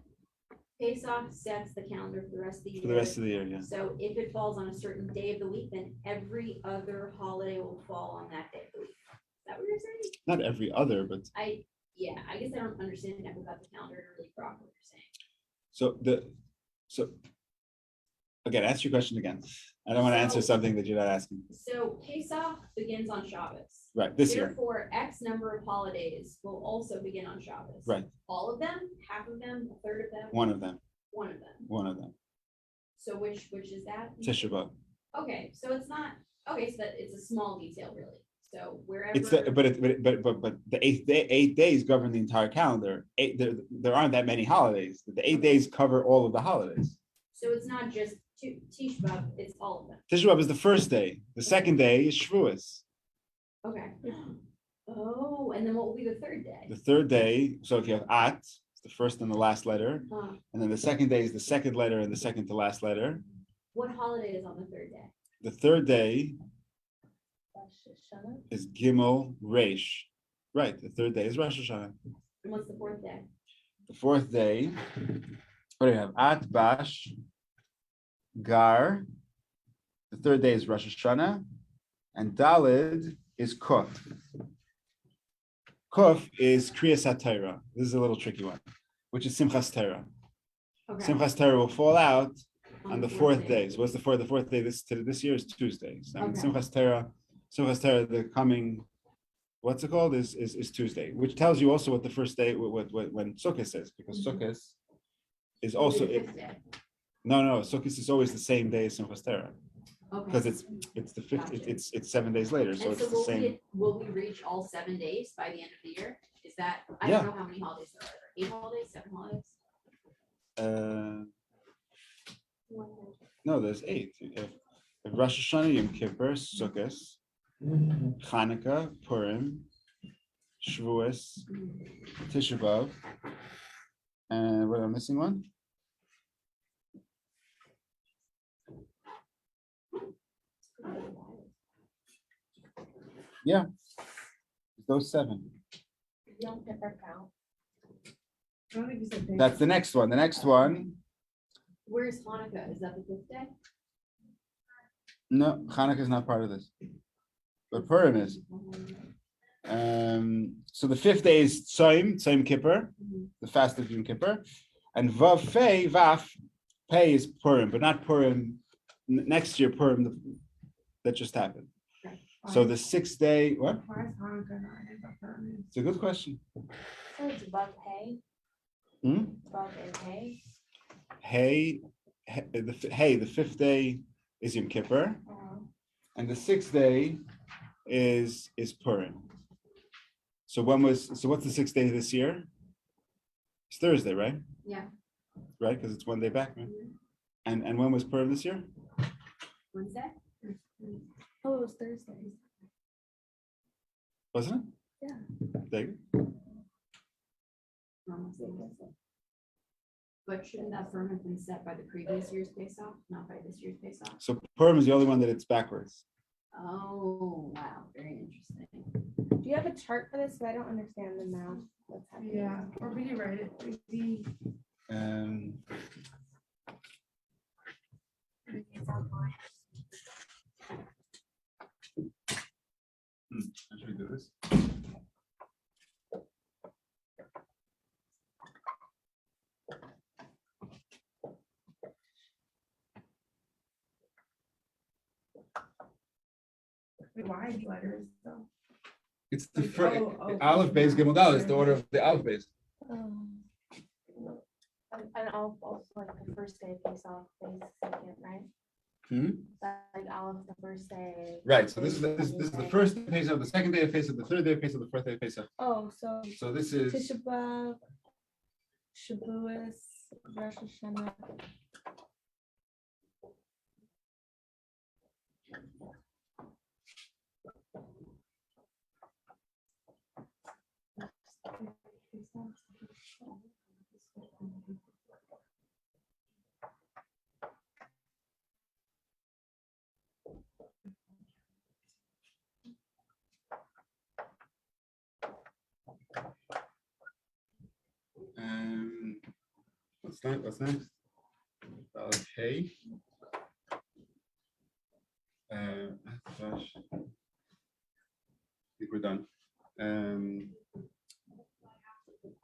Pesach sets the calendar for the rest of the year. For the rest of the year, yeah. So if it falls on a certain day of the week, then every other holiday will fall on that day of the week. Is that what you're saying? Not every other, but I guess I don't understand enough about the calendar to really grok what you're saying. so again, ask your question again. I don't want to answer something that you're not asking. So Pesach begins on Shabbos. Right, this year. Therefore, X number of holidays will also begin on Shabbos. Right. All of them, half of them, a third of them, One of them. one of them. One of them. So which is that? Tisha B'Av. Okay, so it's not, okay, so that it's a small detail really. So wherever. It's the but the 8 days govern the entire calendar. There aren't that many holidays. The 8 days cover all of the holidays. So it's not just Tisha B'Av, it's all of them. Tisha B'Av is the first day. The second day is Shavuos. Okay. Oh, and then what will be the third day? The third day, so if you have At, it's the first and the last letter. Huh. And then the second day is the second letter and the second to last letter. What holiday is on the third day? The third day is Gimel Reish. Right, the third day is Rosh Hashanah. And what's the fourth day? The fourth day, what do you have? At, Bash, Gar. The third day is Rosh Hashanah. And Dalid is Kuf. Kuf is Kriyas HaTorah. This is a little tricky one, which is Simchas Torah. Okay. Simchas Torah will fall out on the fourth day. So what's the fourth? The fourth day this year is Tuesday. So Okay. Simchas Torah, the coming, what's it called? Is Tuesday, which tells you also what the first day when Sukkot is, because Sukkot is also no, Sukkot is always the same day as Simchas Torah. Okay. Because it's the fifth, Gotcha. it's 7 days later, so And it's the same. will we reach all 7 days by the end of the year? Is that, I Yeah. don't know how many holidays there are. 8 holidays, 7 holidays? No, there's 8. You have Rosh Hashanah, Yom Kippur, Sukkot, Hanukkah, Purim, Shavuos, Tisha B'Av, and what am I missing one? Yeah, those 7. Yom Kippur count. That's the next one. The next one, Where's Hanukkah? Is that the 5th day? no, Hanukkah is not part of this, but Purim is. So the 5th day is Tzom Kippur, the fast of Yom Kippur, and Vav Pei is Purim, but not Purim. Next year Purim that just happened. So the 6th day, what? Why is Hanukkah not in the permit? It's a good question. So it's above hay. Hmm? Above and hay. The 5th day is Yom Kippur, and the 6th day is Purim. So what's the 6th day this year? It's Thursday, right? Yeah. Right, because it's 1 day back, right? And when was Purim this year? Wednesday? Oh, it was Thursday. Wasn't it? Yeah. There you go. But shouldn't that firm have been set by the previous year's Pesach, not by this year's Pesach? So Purim is the only one that it's backwards. Oh, wow, very interesting. Do you have a chart for this? So I don't understand the math that's happening. Yeah, or rewrite it. Maybe It's online. Should we do this? wide letters though. It's the Like, first, oh, Aleph Beis Gimel Dal is the order of the Aleph Beis. And also like the first day of Pesach, Beis second, right? Hmm? That, like Aleph the first day. Right, so this is Beis the second first day of Pesach, the second day of Pesach, the third day of Pesach, the fourth day of Pesach. Oh, so So this is, Tisha B'Av, Shavuos, Rosh Hashanah. what's next? What's next? Okay. Gosh. I think we're done.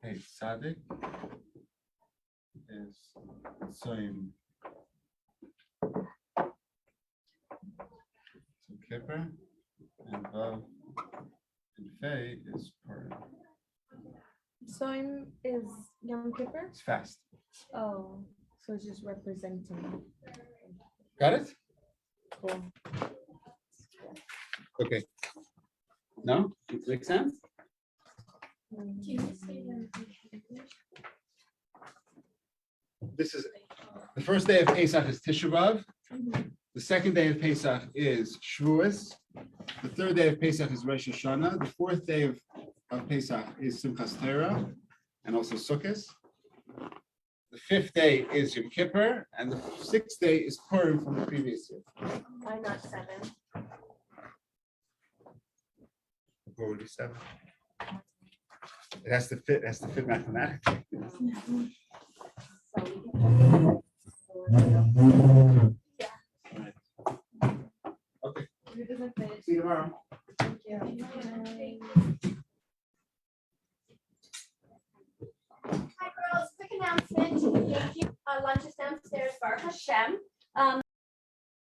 Hey, Sadik is Soim. So Kippur and Vav and Fei is Purim. Soim is Yom Kippur? It's fast. Oh, so it's just representing. Got it? Cool. Okay. No? It makes sense? Can you say that in English? This is the first day of Pesach is Tisha B'Av. The second day of Pesach is Shavuos. The third day of Pesach is Rosh Hashanah. The fourth day of Pesach is Simchas Torah and also Sukkot. The fifth day is Yom Kippur, and the sixth day is Purim from the previous year. Why not 7? What would be 7? It has to fit mathematically. So we can. Okay. It doesn't fit. See you tomorrow. Thank you. Hi, girls. Quick announcement. Thank you. Lunch is downstairs. Baruch Hashem.